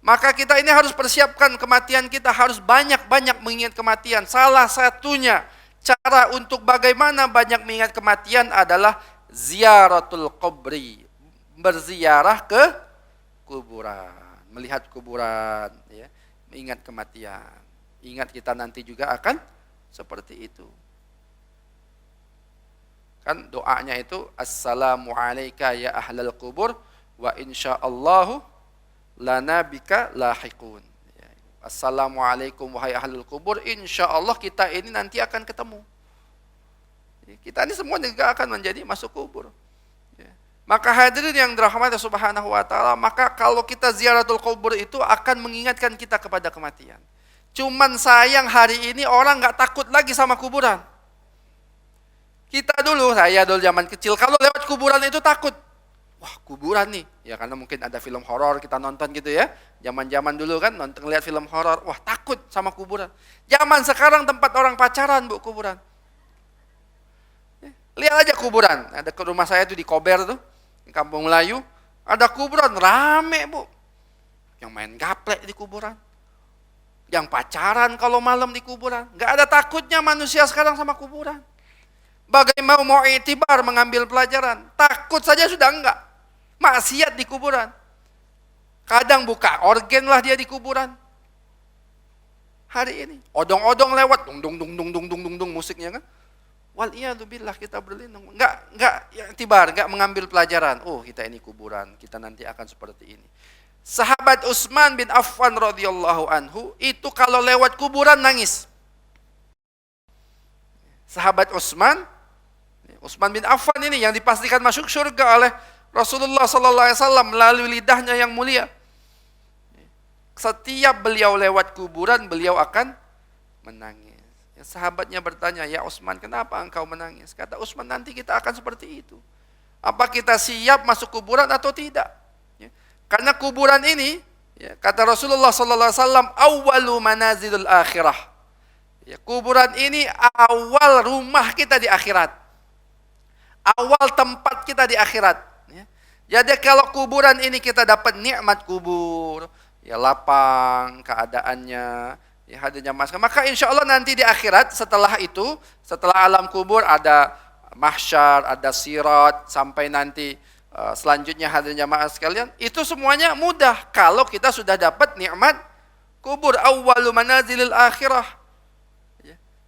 Maka kita ini harus persiapkan kematian kita, harus banyak-banyak mengingat kematian. Salah satunya cara untuk bagaimana banyak mengingat kematian adalah ziaratul qabri. Berziarah ke kuburan, melihat kuburan, ya, mengingat kematian. Ingat kita nanti juga akan seperti itu. Kan doanya itu assalamu alayka ya ahlal kubur wa insyaallahu lana bika lahiqun. Assalamualaikum wahai ahlul kubur, insyaallah kita ini nanti akan ketemu. Kita ini semua juga akan menjadi masuk kubur. Maka hadirin yang dirahmati Subhanahu wa taala, maka kalau kita ziaratul kubur itu akan mengingatkan kita kepada kematian. Cuman sayang hari ini orang nggak takut lagi sama kuburan. Kita dulu, saya dulu zaman kecil, kalau lewat kuburan itu takut. Wah, kuburan nih. Ya karena mungkin ada film horor kita nonton gitu ya. Zaman-zaman dulu kan nonton lihat film horor, wah takut sama kuburan. Zaman sekarang tempat orang pacaran, Bu, kuburan. Lihat aja kuburan. Ada ke rumah saya tuh di Kober tuh, di Kampung Melayu, ada kuburan rame, Bu. Yang main gaplek di kuburan. Yang pacaran kalau malam di kuburan. Enggak ada takutnya manusia sekarang sama kuburan. Bagaimana mau itibar mengambil pelajaran? Takut saja sudah enggak. Maksiat di kuburan. Kadang buka organ lah dia di kuburan. Hari ini odong-odong lewat, dung dung dung dung dung dung dung dung musiknya kan. Waliyadzubillah, kita berlindung. Enggak itibar, enggak mengambil pelajaran. Oh, kita ini kuburan, kita nanti akan seperti ini. Sahabat Utsman bin Affan radhiyallahu anhu itu kalau lewat kuburan nangis. Sahabat Utsman bin Affan ini yang dipastikan masuk surga oleh Rasulullah sallallahu alaihi wasallam melalui lidahnya yang mulia. Setiap beliau lewat kuburan, beliau akan menangis. Ya, sahabatnya bertanya, "Ya Utsman, kenapa engkau menangis?" Kata Utsman, "Nanti kita akan seperti itu. Apa kita siap masuk kuburan atau tidak?" Ya, karena kuburan ini, ya, kata Rasulullah sallallahu alaihi wasallam, "Awwalu manazilul akhirah." Ya, kuburan ini awal rumah kita di akhirat. Awal tempat kita di akhirat. Jadi kalau kuburan ini kita dapat nikmat kubur, ya lapang keadaannya, ya hadirnya masker, maka insya Allah nanti di akhirat setelah itu, setelah alam kubur ada mahsyar, ada sirat, sampai nanti selanjutnya hadirnya maaf sekalian, itu semuanya mudah kalau kita sudah dapat nikmat kubur, awwalu manazilil akhirah.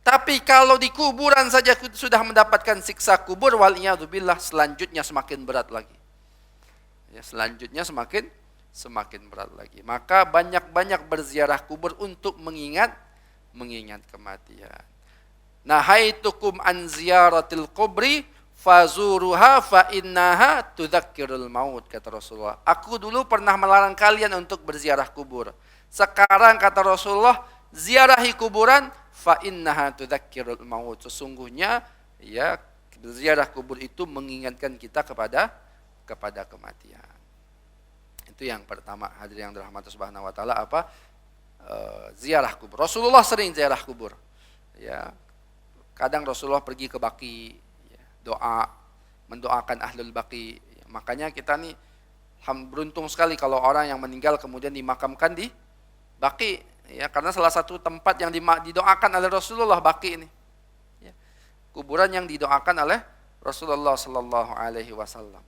Tapi kalau di kuburan saja sudah mendapatkan siksa kubur, waliyadzubillah, selanjutnya semakin berat lagi. Ya, selanjutnya semakin berat lagi. Maka banyak-banyak berziarah kubur untuk mengingat kematian. Nahaitukum an ziyaratil kubri fazuruha fa innaha tudzakkirul maut, kata Rasulullah. Aku dulu pernah melarang kalian untuk berziarah kubur. Sekarang kata Rasulullah, ziarahi kuburan fa innaha tudzakkirul maut. Sesungguhnya ya ziarah kubur itu mengingatkan kita kepada kematian. Itu yang pertama, hadirin yang dirahmati Subhanahu wa taala, apa? Ziarah kubur. Rasulullah sering ziarah kubur. Ya. Kadang Rasulullah pergi ke Baqi, ya, doa, mendoakan ahlul Baqi. Ya, makanya kita nih beruntung sekali kalau orang yang meninggal kemudian dimakamkan di Baqi, ya, karena salah satu tempat yang didoakan oleh Rasulullah Baqi ini. Ya. Kuburan yang didoakan oleh Rasulullah sallallahu alaihi wasallam.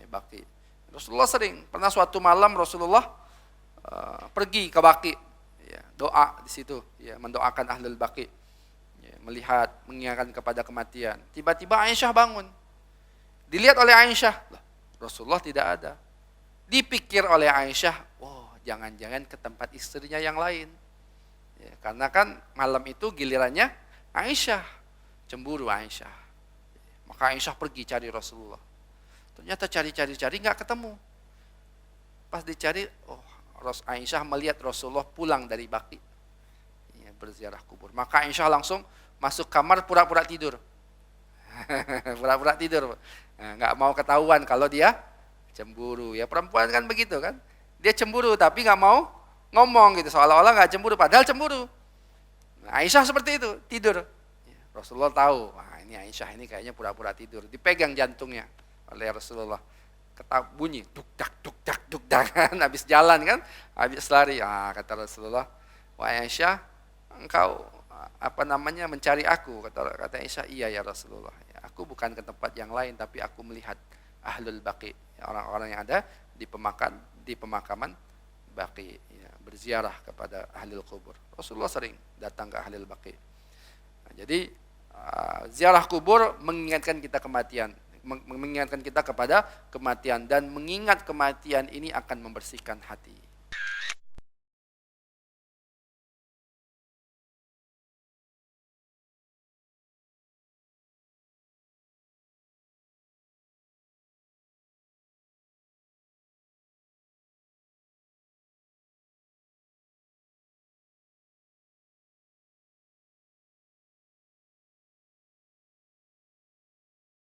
Baqi. Rasulullah sering, pernah suatu malam Rasulullah pergi ke Baqi, ya, doa di situ, ya, mendoakan ahlul Baqi, ya, melihat, mengingatkan kepada kematian. Tiba-tiba Aisyah bangun, dilihat oleh Aisyah, Rasulullah tidak ada. Dipikir oleh Aisyah, oh jangan-jangan ke tempat istrinya yang lain, ya, karena kan malam itu gilirannya Aisyah, cemburu Aisyah. Maka Aisyah pergi cari Rasulullah. Ternyata cari-cari nggak ketemu. Pas dicari, oh Aisyah melihat Rasulullah pulang dari Baqi, ya, berziarah kubur. Maka Aisyah langsung masuk kamar pura-pura tidur. Pura-pura tidur. Nah, nggak mau ketahuan kalau dia cemburu. Ya perempuan kan begitu kan. Dia cemburu tapi nggak mau ngomong gitu. Seolah-olah nggak cemburu padahal cemburu. Nah, Aisyah seperti itu, tidur. Ya, Rasulullah tahu, wah ini Aisyah ini kayaknya pura-pura tidur. Dipegang jantungnya oleh Rasulullah. bunyi duk dak kan, habis jalan kan, habis lari. Kata Rasulullah, wahai Aisyah, engkau mencari aku? Kata Aisyah, iya ya Rasulullah. Aku bukan ke tempat yang lain, tapi aku melihat ahlul baqi, orang-orang yang ada di pemakaman baqi, ya, berziarah kepada ahlul kubur. Rasulullah sering datang ke ahlul baqi. Jadi ziarah kubur mengingatkan kita kematian, mengingatkan kita kepada kematian, dan mengingat kematian ini akan membersihkan hati.